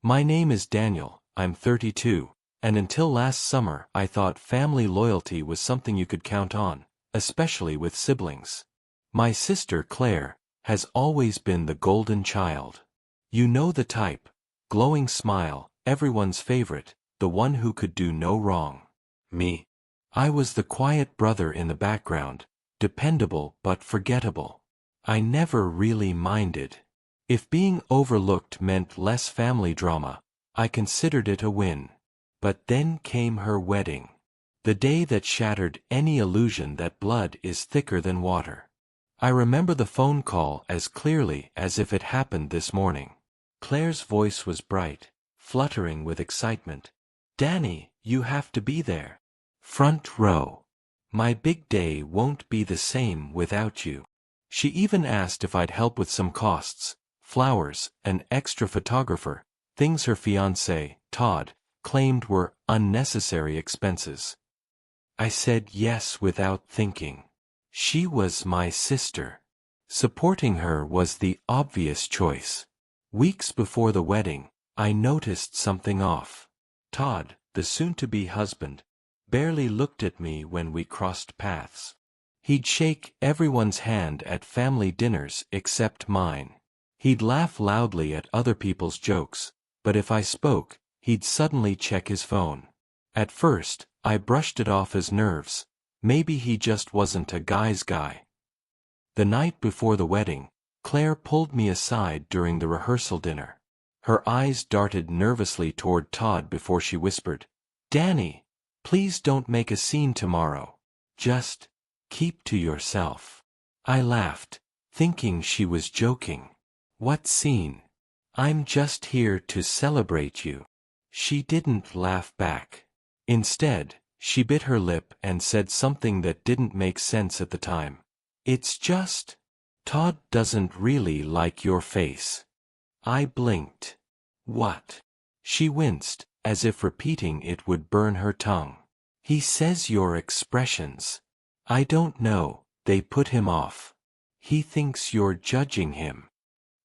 My name is Daniel, I'm 32, and until last summer I thought family loyalty was something you could count on, especially with siblings. My sister Claire has always been the golden child. You know the type, glowing smile, everyone's favorite, the one who could do no wrong. Me. I was the quiet brother in the background, dependable but forgettable. I never really minded. If being overlooked meant less family drama, I considered it a win. But then came her wedding. The day that shattered any illusion that blood is thicker than water. I remember the phone call as clearly as if it happened this morning. Claire's voice was bright, fluttering with excitement. "Danny, you have to be there. Front row. My big day won't be the same without you." She even asked if I'd help with some costs, flowers, an extra photographer, things her fiancé, Todd, claimed were unnecessary expenses. I said yes without thinking. She was my sister. Supporting her was the obvious choice. Weeks before the wedding, I noticed something off. Todd, the soon-to-be husband, barely looked at me when we crossed paths. He'd shake everyone's hand at family dinners except mine. He'd laugh loudly at other people's jokes, but if I spoke, he'd suddenly check his phone. At first, I brushed it off as nerves. Maybe he just wasn't a guy's guy. The night before the wedding, Claire pulled me aside during the rehearsal dinner. Her eyes darted nervously toward Todd before she whispered, "Danny, please don't make a scene tomorrow. Just keep to yourself." I laughed, thinking she was joking. "What scene? I'm just here to celebrate you." She didn't laugh back. Instead, she bit her lip and said something that didn't make sense at the time. "It's just, Todd doesn't really like your face." I blinked. "What?" She winced, as if repeating it would burn her tongue. "He says your expressions. I don't know, they put him off. He thinks you're judging him."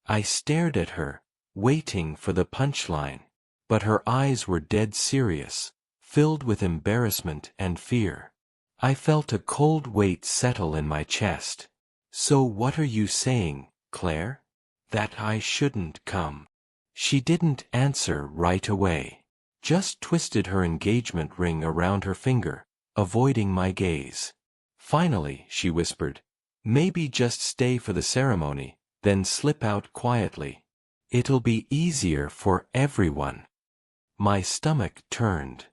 I stared at her, waiting for the punchline, but her eyes were dead serious, filled with embarrassment and fear. I felt a cold weight settle in my chest. "So what are you saying, Claire? That I shouldn't come?" She didn't answer right away, just twisted her engagement ring around her finger, avoiding my gaze. Finally, she whispered, "Maybe just stay for the ceremony, then slip out quietly. It'll be easier for everyone." My stomach turned.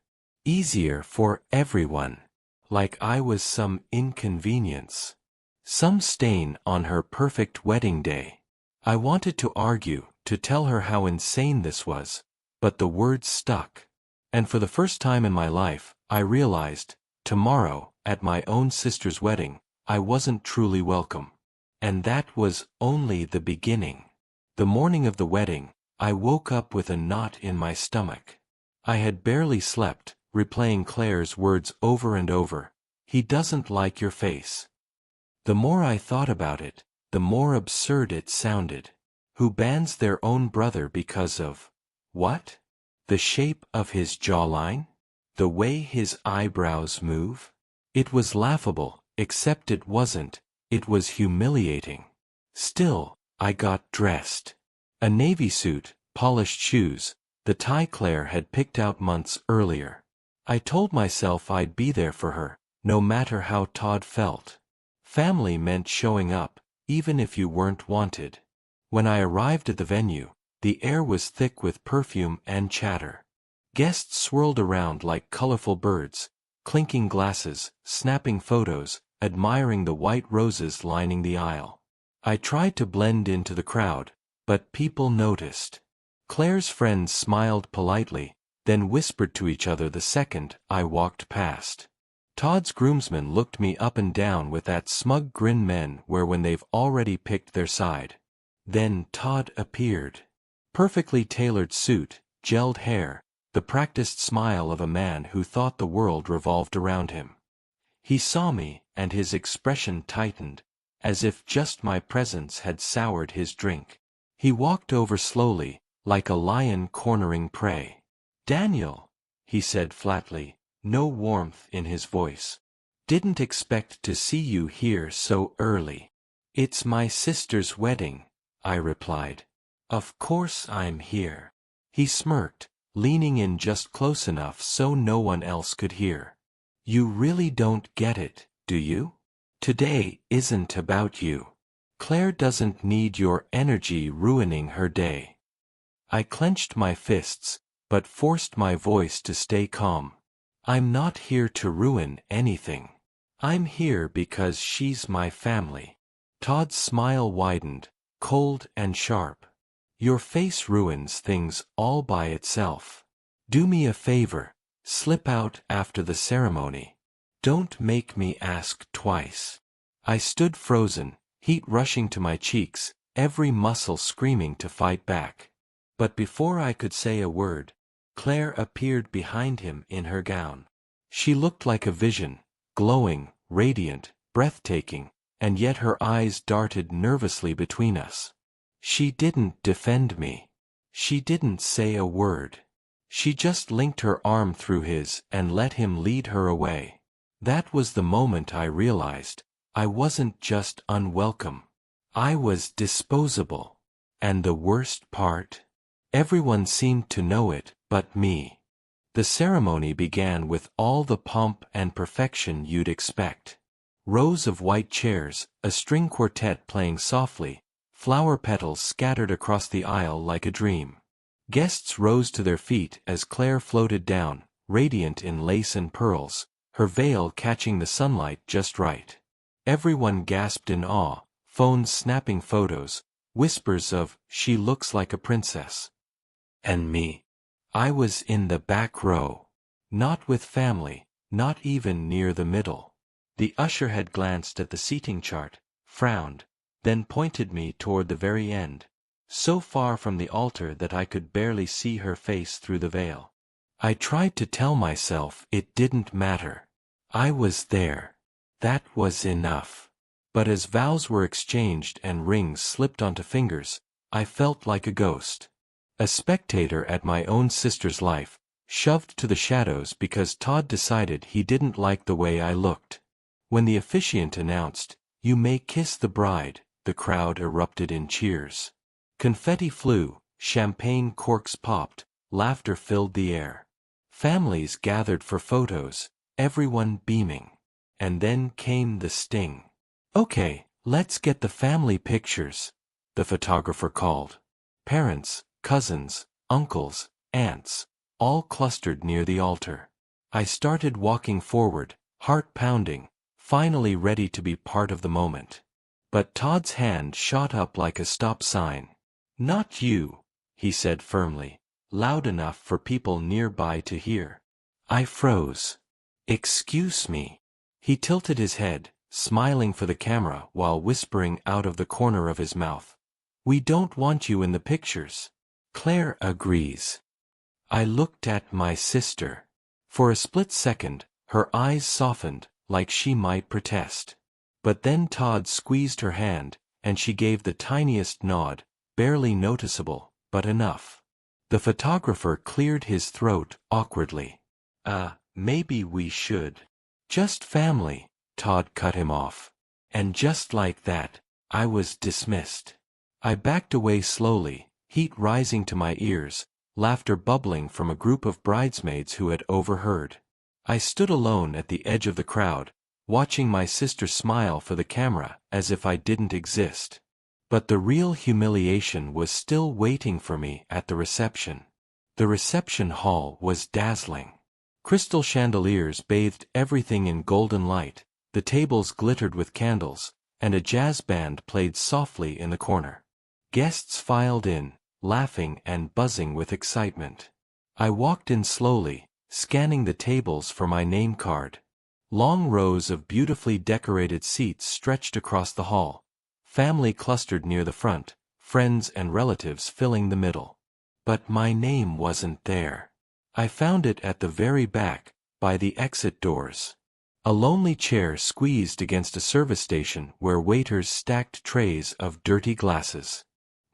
Easier for everyone. Like I was some inconvenience. Some stain on her perfect wedding day. I wanted to argue, to tell her how insane this was, but the words stuck. And for the first time in my life, I realized, tomorrow, at my own sister's wedding, I wasn't truly welcome. And that was only the beginning. The morning of the wedding, I woke up with a knot in my stomach. I had barely slept, replaying Claire's words over and over. "He doesn't like your face." The more I thought about it, the more absurd it sounded. Who bans their own brother because of what? The shape of his jawline? The way his eyebrows move? It was laughable, except it wasn't. It was humiliating. Still, I got dressed. A navy suit, polished shoes, the tie Claire had picked out months earlier. I told myself I'd be there for her, no matter how Todd felt. Family meant showing up, even if you weren't wanted. When I arrived at the venue, the air was thick with perfume and chatter. Guests swirled around like colorful birds, clinking glasses, snapping photos, admiring the white roses lining the aisle. I tried to blend into the crowd, but people noticed. Claire's friends smiled politely, then whispered to each other the second I walked past. Todd's groomsmen looked me up and down with that smug grin men wear when they've already picked their side. Then Todd appeared. Perfectly tailored suit, gelled hair, the practiced smile of a man who thought the world revolved around him. He saw me, and his expression tightened, as if just my presence had soured his drink. He walked over slowly, like a lion cornering prey. "Daniel," he said flatly, no warmth in his voice. "Didn't expect to see you here so early." "It's my sister's wedding," I replied. "Of course I'm here." He smirked, leaning in just close enough so no one else could hear. "You really don't get it, do you? Today isn't about you. Claire doesn't need your energy ruining her day." I clenched my fists, but forced my voice to stay calm. "I'm not here to ruin anything. I'm here because she's my family." Todd's smile widened, cold and sharp. "Your face ruins things all by itself. Do me a favor, slip out after the ceremony. Don't make me ask twice." I stood frozen, heat rushing to my cheeks, every muscle screaming to fight back. But before I could say a word, Claire appeared behind him in her gown. She looked like a vision, glowing, radiant, breathtaking, and yet her eyes darted nervously between us. She didn't defend me. She didn't say a word. She just linked her arm through his and let him lead her away. That was the moment I realized I wasn't just unwelcome. I was disposable. And the worst part? Everyone seemed to know it, but me. The ceremony began with all the pomp and perfection you'd expect. Rows of white chairs, a string quartet playing softly, flower petals scattered across the aisle like a dream. Guests rose to their feet as Claire floated down, radiant in lace and pearls, her veil catching the sunlight just right. Everyone gasped in awe, phones snapping photos, whispers of, "She looks like a princess." And me? I was in the back row. Not with family, not even near the middle. The usher had glanced at the seating chart, frowned, then pointed me toward the very end, so far from the altar that I could barely see her face through the veil. I tried to tell myself it didn't matter. I was there. That was enough. But as vows were exchanged and rings slipped onto fingers, I felt like a ghost. A spectator at my own sister's life, shoved to the shadows because Todd decided he didn't like the way I looked. When the officiant announced, "You may kiss the bride," the crowd erupted in cheers. Confetti flew, champagne corks popped, laughter filled the air. Families gathered for photos, everyone beaming. And then came the sting. "Okay, let's get the family pictures," the photographer called. Parents, cousins, uncles, aunts, all clustered near the altar. I started walking forward, heart pounding, finally ready to be part of the moment. But Todd's hand shot up like a stop sign. "Not you," he said firmly, loud enough for people nearby to hear. I froze. "Excuse me." He tilted his head, smiling for the camera while whispering out of the corner of his mouth. "We don't want you in the pictures." Claire agrees. I looked at my sister. For a split second, her eyes softened, like she might protest. But then Todd squeezed her hand, and she gave the tiniest nod, barely noticeable, but enough. The photographer cleared his throat awkwardly. Maybe we should." "Just family," Todd cut him off. And just like that, I was dismissed. I backed away slowly, heat rising to my ears, laughter bubbling from a group of bridesmaids who had overheard. I stood alone at the edge of the crowd, watching my sister smile for the camera as if I didn't exist. But the real humiliation was still waiting for me at the reception. The reception hall was dazzling. Crystal chandeliers bathed everything in golden light, the tables glittered with candles, and a jazz band played softly in the corner. Guests filed in, laughing and buzzing with excitement. I walked in slowly, scanning the tables for my name card. Long rows of beautifully decorated seats stretched across the hall. Family clustered near the front, friends and relatives filling the middle. But my name wasn't there. I found it at the very back, by the exit doors. A lonely chair squeezed against a service station where waiters stacked trays of dirty glasses.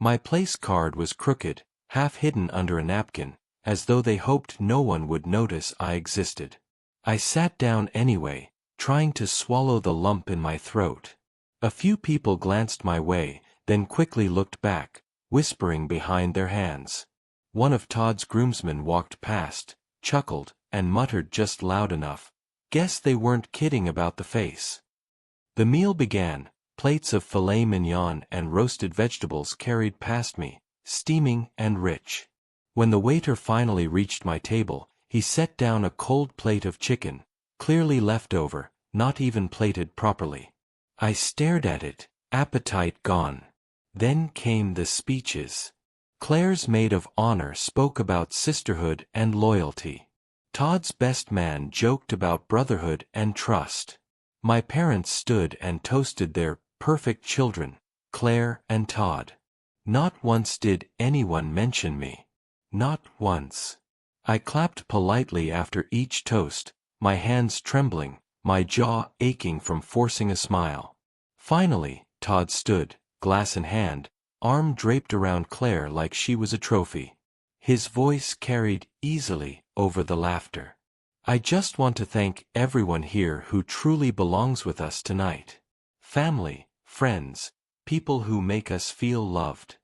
My place card was crooked, half hidden under a napkin, as though they hoped no one would notice I existed. I sat down anyway, trying to swallow the lump in my throat. A few people glanced my way, then quickly looked back, whispering behind their hands. One of Todd's groomsmen walked past, chuckled, and muttered just loud enough, "Guess they weren't kidding about the face." The meal began. Plates of filet mignon and roasted vegetables carried past me, steaming and rich. When the waiter finally reached my table, he set down a cold plate of chicken, clearly left over, not even plated properly. I stared at it, appetite gone. Then came the speeches. Claire's maid of honor spoke about sisterhood and loyalty. Todd's best man joked about brotherhood and trust. My parents stood and toasted their perfect children, Claire and Todd. Not once did anyone mention me. Not once. I clapped politely after each toast, my hands trembling, my jaw aching from forcing a smile. Finally, Todd stood, glass in hand, arm draped around Claire like she was a trophy. His voice carried easily over the laughter. "I just want to thank everyone here who truly belongs with us tonight. Family, friends, people who make us feel loved."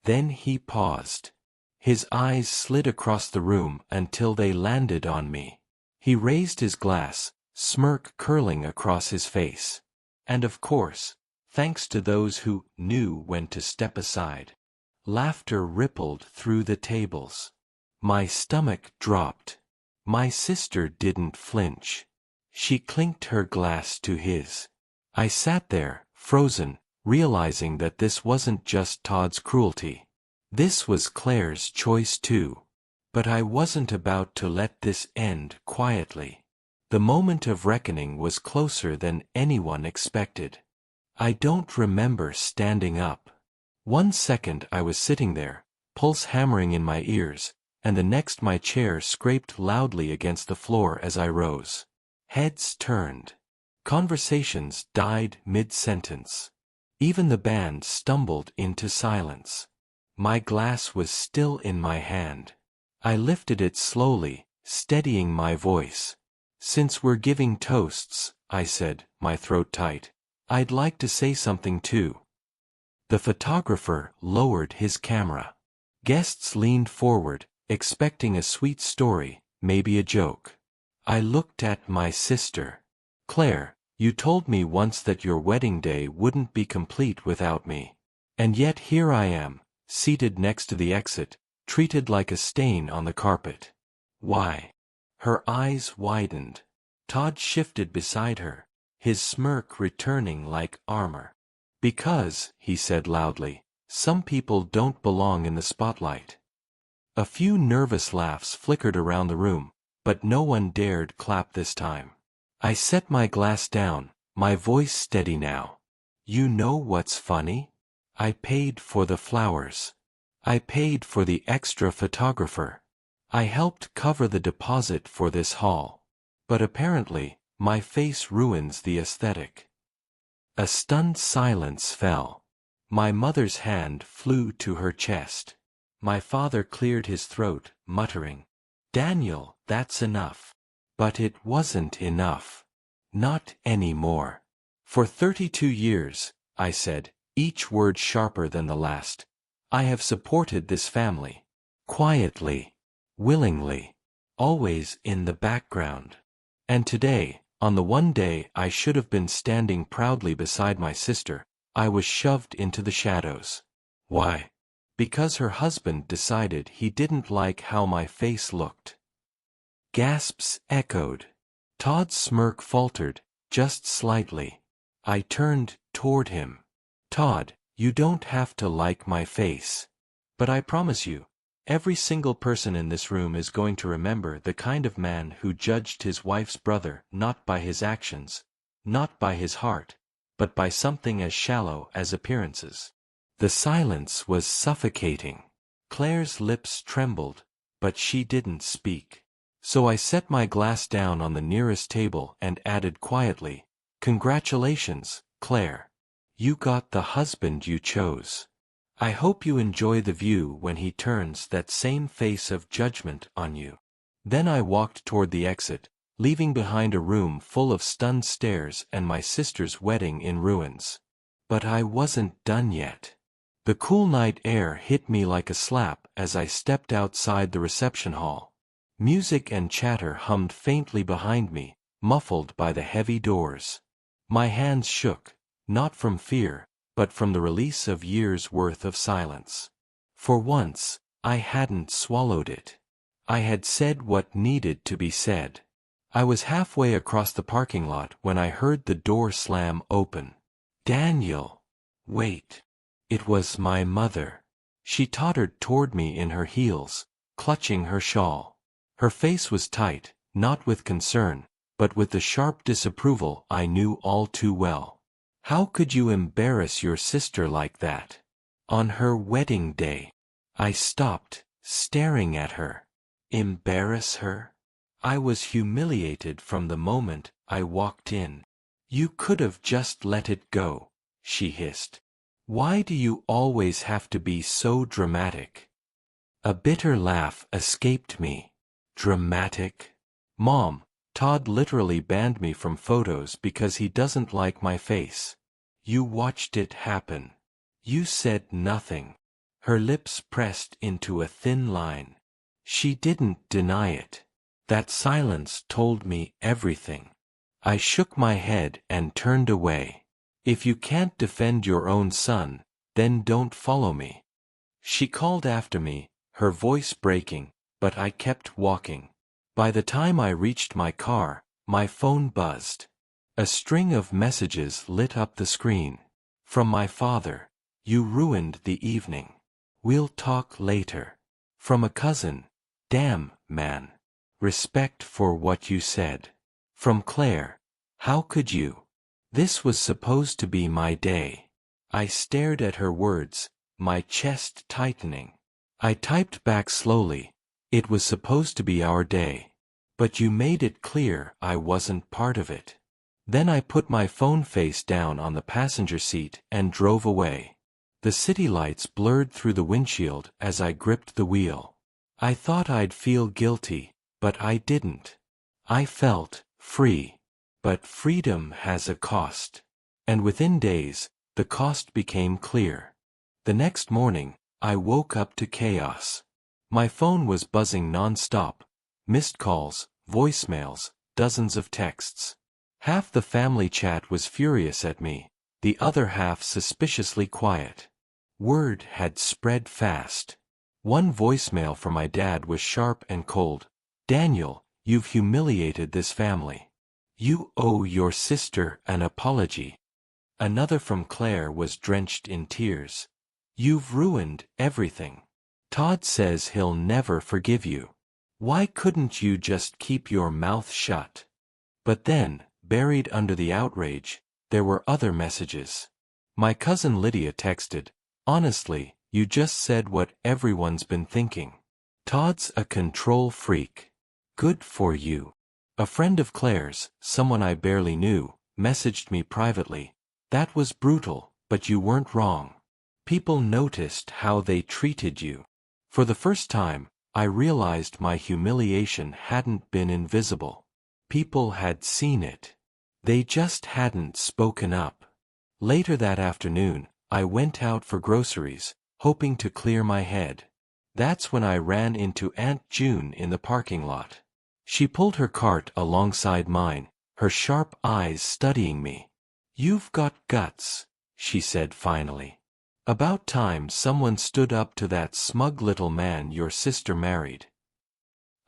Then he paused. His eyes slid across the room until they landed on me. He raised his glass, smirk curling across his face. "And of course, thanks to those who knew when to step aside." Laughter rippled through the tables. My stomach dropped. My sister didn't flinch. She clinked her glass to his. I sat there, frozen, realizing that this wasn't just Todd's cruelty. This was Claire's choice too. But I wasn't about to let this end quietly. The moment of reckoning was closer than anyone expected. I don't remember standing up. One second I was sitting there, pulse hammering in my ears, and the next my chair scraped loudly against the floor as I rose. Heads turned. Conversations died mid-sentence. Even the band stumbled into silence. My glass was still in my hand. I lifted it slowly, steadying my voice. "Since we're giving toasts," I said, my throat tight, "I'd like to say something too." The photographer lowered his camera. Guests leaned forward, expecting a sweet story, maybe a joke. I looked at my sister. "Claire, you told me once that your wedding day wouldn't be complete without me. And yet here I am, seated next to the exit, treated like a stain on the carpet. Why?" Her eyes widened. Todd shifted beside her, his smirk returning like armor. "Because," he said loudly, "some people don't belong in the spotlight." A few nervous laughs flickered around the room, but no one dared clap this time. I set my glass down, my voice steady now. "You know what's funny? I paid for the flowers. I paid for the extra photographer. I helped cover the deposit for this hall. But apparently, my face ruins the aesthetic." A stunned silence fell. My mother's hand flew to her chest. My father cleared his throat, muttering, "Daniel, that's enough." But it wasn't enough. Not anymore. "For 32 years, I said, each word sharper than the last, "I have supported this family. Quietly. Willingly. Always in the background. And today, on the one day I should have been standing proudly beside my sister, I was shoved into the shadows. Why? Because her husband decided he didn't like how my face looked." Gasps echoed. Todd's smirk faltered, just slightly. I turned toward him. "Todd, you don't have to like my face. But I promise you, every single person in this room is going to remember the kind of man who judged his wife's brother not by his actions, not by his heart, but by something as shallow as appearances." The silence was suffocating. Claire's lips trembled, but she didn't speak. So I set my glass down on the nearest table and added quietly, "Congratulations, Claire. You got the husband you chose." I hope you enjoy the view when he turns that same face of judgment on you. Then I walked toward the exit, leaving behind a room full of stunned stares and my sister's wedding in ruins. But I wasn't done yet. The cool night air hit me like a slap as I stepped outside the reception hall. Music and chatter hummed faintly behind me, muffled by the heavy doors. My hands shook, not from fear, but from the release of years' worth of silence. For once, I hadn't swallowed it. I had said what needed to be said. I was halfway across the parking lot when I heard the door slam open. Daniel! Wait. It was my mother. She tottered toward me in her heels, clutching her shawl. Her face was tight, not with concern, but with the sharp disapproval I knew all too well. How could you embarrass your sister like that? On her wedding day. I stopped, staring at her. Embarrass her? I was humiliated from the moment I walked in. You could have just let it go, she hissed. Why do you always have to be so dramatic? A bitter laugh escaped me. Dramatic? Mom, Todd literally banned me from photos because he doesn't like my face. You watched it happen. You said nothing. Her lips pressed into a thin line. She didn't deny it. That silence told me everything. I shook my head and turned away. If you can't defend your own son, then don't follow me. She called after me, her voice breaking, but I kept walking. By the time I reached my car, my phone buzzed. A string of messages lit up the screen. From my father, you ruined the evening. We'll talk later. From a cousin, damn, man. Respect for what you said. From Claire, how could you? This was supposed to be my day. I stared at her words, my chest tightening. I typed back slowly. It was supposed to be our day. But you made it clear I wasn't part of it. Then I put my phone face down on the passenger seat and drove away. The city lights blurred through the windshield as I gripped the wheel. I thought I'd feel guilty, but I didn't. I felt free. But freedom has a cost. And within days, the cost became clear. The next morning, I woke up to chaos. My phone was buzzing non-stop. Missed calls, voicemails, dozens of texts. Half the family chat was furious at me, the other half suspiciously quiet. Word had spread fast. One voicemail from my dad was sharp and cold. Daniel, you've humiliated this family. You owe your sister an apology. Another from Claire was drenched in tears. You've ruined everything. Todd says he'll never forgive you. Why couldn't you just keep your mouth shut? But then, buried under the outrage, there were other messages. My cousin Lydia texted, honestly, you just said what everyone's been thinking. Todd's a control freak. Good for you. A friend of Claire's, someone I barely knew, messaged me privately. That was brutal, but you weren't wrong. People noticed how they treated you. For the first time, I realized my humiliation hadn't been invisible. People had seen it. They just hadn't spoken up. Later that afternoon, I went out for groceries, hoping to clear my head. That's when I ran into Aunt June in the parking lot. She pulled her cart alongside mine, her sharp eyes studying me. You've got guts, she said finally. About time someone stood up to that smug little man your sister married.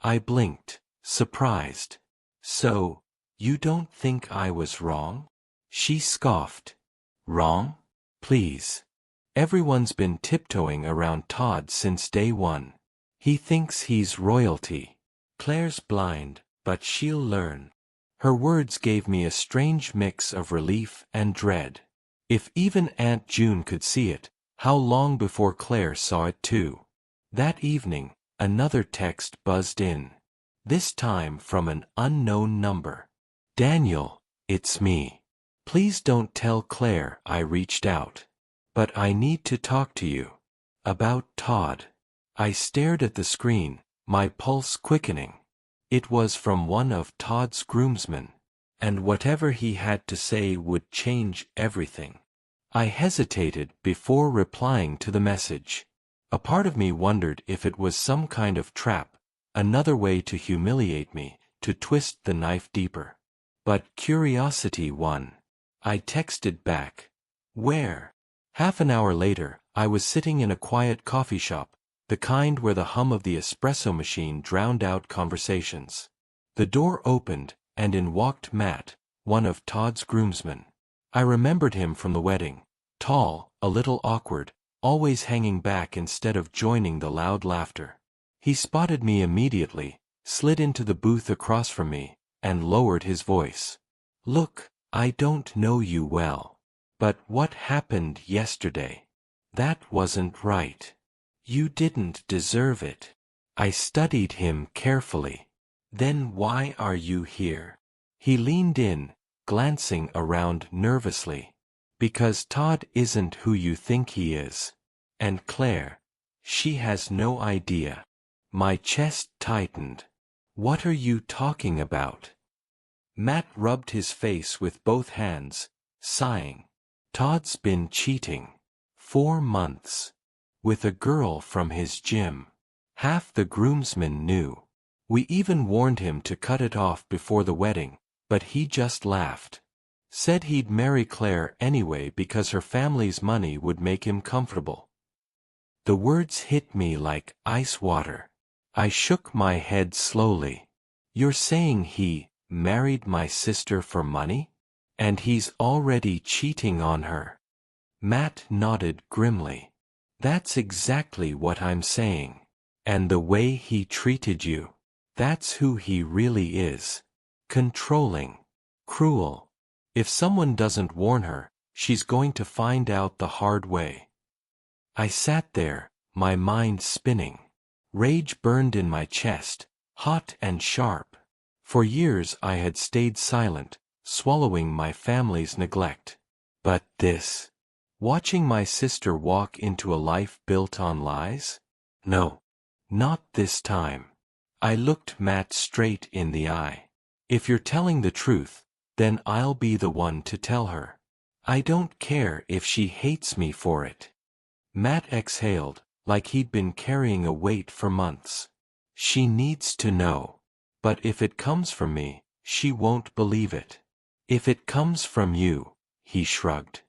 I blinked, surprised. So, you don't think I was wrong? She scoffed. Wrong? Please. Everyone's been tiptoeing around Todd since day one. He thinks he's royalty. Claire's blind, but she'll learn. Her words gave me a strange mix of relief and dread. If even Aunt June could see it, how long before Claire saw it too? That evening, another text buzzed in. This time from an unknown number. Daniel, it's me. Please don't tell Claire I reached out. But I need to talk to you. About Todd. I stared at the screen, my pulse quickening. It was from one of Todd's groomsmen, and whatever he had to say would change everything. I hesitated before replying to the message. A part of me wondered if it was some kind of trap, another way to humiliate me, to twist the knife deeper. But curiosity won. I texted back. Where? Half an hour later, I was sitting in a quiet coffee shop, the kind where the hum of the espresso machine drowned out conversations. The door opened, and in walked Matt, one of Todd's groomsmen. I remembered him from the wedding. Tall, a little awkward, always hanging back instead of joining the loud laughter. He spotted me immediately, slid into the booth across from me, and lowered his voice. Look, I don't know you well. But what happened yesterday? That wasn't right. You didn't deserve it. I studied him carefully. Then why are you here? He leaned in, glancing around nervously. Because Todd isn't who you think he is. And Claire, she has no idea. My chest tightened. What are you talking about? Matt rubbed his face with both hands, sighing. Todd's been cheating. 4 months. With a girl from his gym. Half the groomsmen knew. We even warned him to cut it off before the wedding, but he just laughed. Said he'd marry Claire anyway because her family's money would make him comfortable. The words hit me like ice water. I shook my head slowly. You're saying he married my sister for money? And he's already cheating on her? Matt nodded grimly. That's exactly what I'm saying. And the way he treated you. That's who he really is. Controlling. Cruel. If someone doesn't warn her, she's going to find out the hard way. I sat there, my mind spinning. Rage burned in my chest, hot and sharp. For years I had stayed silent, swallowing my family's neglect. But this. Watching my sister walk into a life built on lies? No. Not this time. I looked Matt straight in the eye. If you're telling the truth, then I'll be the one to tell her. I don't care if she hates me for it. Matt exhaled, like he'd been carrying a weight for months. She needs to know. But if it comes from me, she won't believe it. If it comes from you, he shrugged.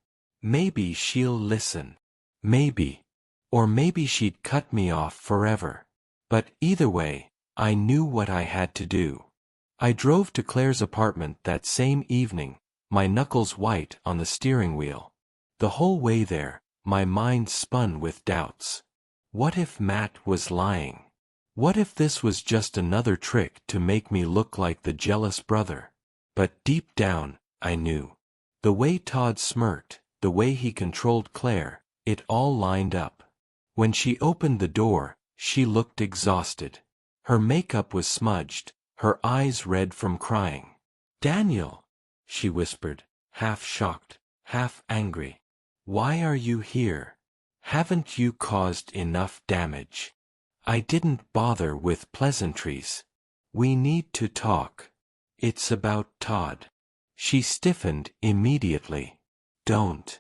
Maybe she'll listen. Maybe. Or maybe she'd cut me off forever. But either way, I knew what I had to do. I drove to Claire's apartment that same evening, my knuckles white on the steering wheel. The whole way there, my mind spun with doubts. What if Matt was lying? What if this was just another trick to make me look like the jealous brother? But deep down, I knew. The way Todd smirked, the way he controlled Claire, it all lined up. When she opened the door, she looked exhausted. Her makeup was smudged, her eyes red from crying. Daniel, she whispered, half shocked, half angry. Why are you here? Haven't you caused enough damage? I didn't bother with pleasantries. We need to talk. It's about Todd. She stiffened immediately. Don't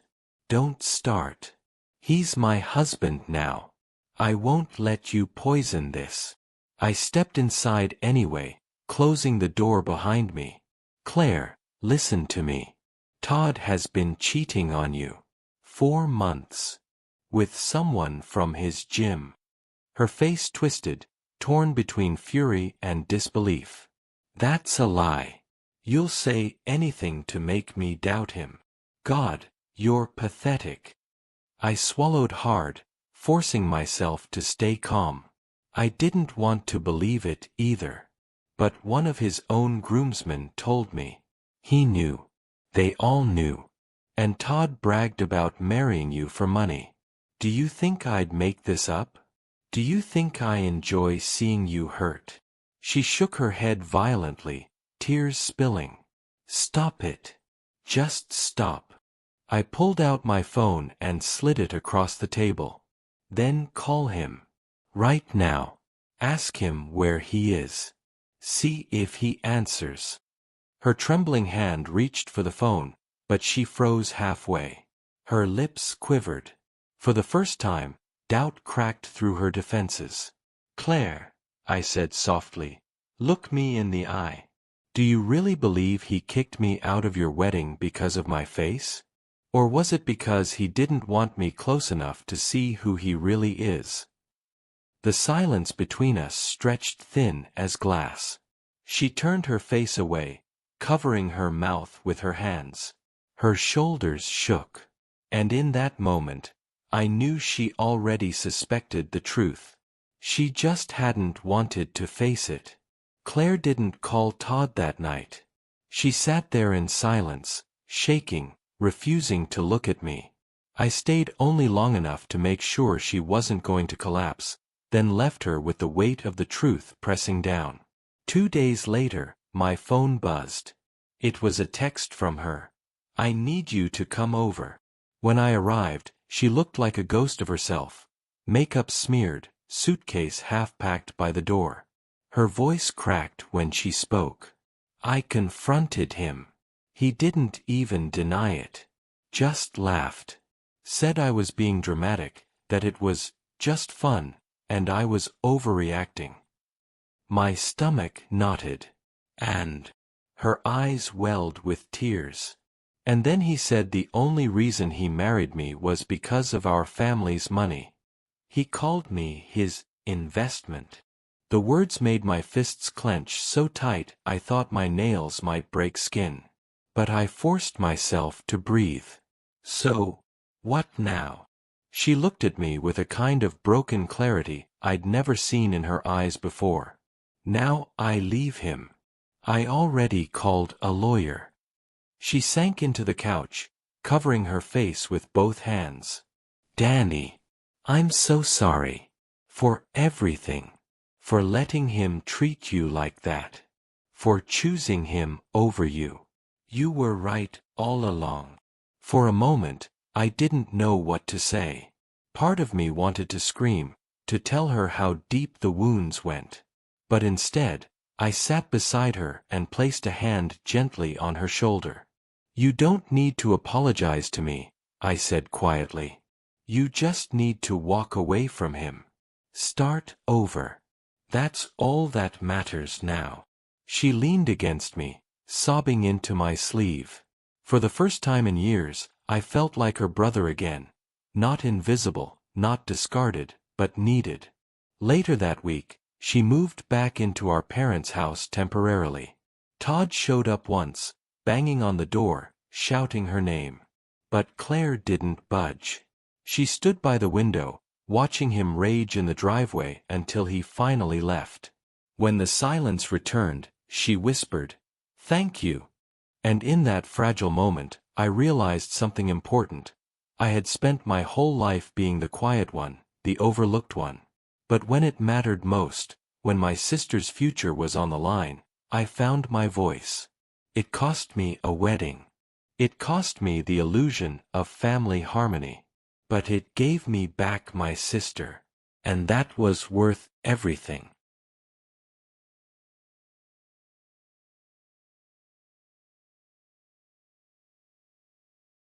start. He's my husband now. I won't let you poison this. I stepped inside anyway, closing the door behind me. Claire, listen to me. Todd has been cheating on you. 4 months. With someone from his gym. Her face twisted, torn between fury and disbelief. That's a lie. You'll say anything to make me doubt him. God, you're pathetic. I swallowed hard, forcing myself to stay calm. I didn't want to believe it either. But one of his own groomsmen told me. He knew. They all knew. And Todd bragged about marrying you for money. Do you think I'd make this up? Do you think I enjoy seeing you hurt? She shook her head violently, tears spilling. Stop it. Just stop. I pulled out my phone and slid it across the table. Then call him. Right now. Ask him where he is. See if he answers. Her trembling hand reached for the phone, but she froze halfway. Her lips quivered. For the first time, doubt cracked through her defenses. Claire, I said softly, look me in the eye. Do you really believe he kicked me out of your wedding because of my face? Or was it because he didn't want me close enough to see who he really is? The silence between us stretched thin as glass. She turned her face away, covering her mouth with her hands. Her shoulders shook. And in that moment, I knew she already suspected the truth. She just hadn't wanted to face it. Claire didn't call Todd that night. She sat there in silence, shaking, refusing to look at me. I stayed only long enough to make sure she wasn't going to collapse, then left her with the weight of the truth pressing down. 2 days later, my phone buzzed. It was a text from her. I need you to come over. When I arrived, she looked like a ghost of herself. Makeup smeared, suitcase half-packed by the door. Her voice cracked when she spoke. I confronted him. He didn't even deny it. Just laughed. Said I was being dramatic, that it was just fun, and I was overreacting. My stomach knotted. And her eyes welled with tears. And then he said the only reason he married me was because of our family's money. He called me his investment. The words made my fists clench so tight I thought my nails might break skin. But I forced myself to breathe. So, what now? She looked at me with a kind of broken clarity I'd never seen in her eyes before. Now I leave him. I already called a lawyer. She sank into the couch, covering her face with both hands. Danny, I'm so sorry. For everything. For letting him treat you like that. For choosing him over you. You were right all along. For a moment, I didn't know what to say. Part of me wanted to scream, to tell her how deep the wounds went. But instead, I sat beside her and placed a hand gently on her shoulder. You don't need to apologize to me, I said quietly. You just need to walk away from him. Start over. That's all that matters now. She leaned against me, sobbing into my sleeve. For the first time in years, I felt like her brother again. Not invisible, not discarded, but needed. Later that week, she moved back into our parents' house temporarily. Todd showed up once, banging on the door, shouting her name. But Claire didn't budge. She stood by the window, watching him rage in the driveway until he finally left. When the silence returned, she whispered, "Thank you." And in that fragile moment, I realized something important. I had spent my whole life being the quiet one, the overlooked one. But when it mattered most, when my sister's future was on the line, I found my voice. It cost me a wedding. It cost me the illusion of family harmony. But it gave me back my sister. And that was worth everything.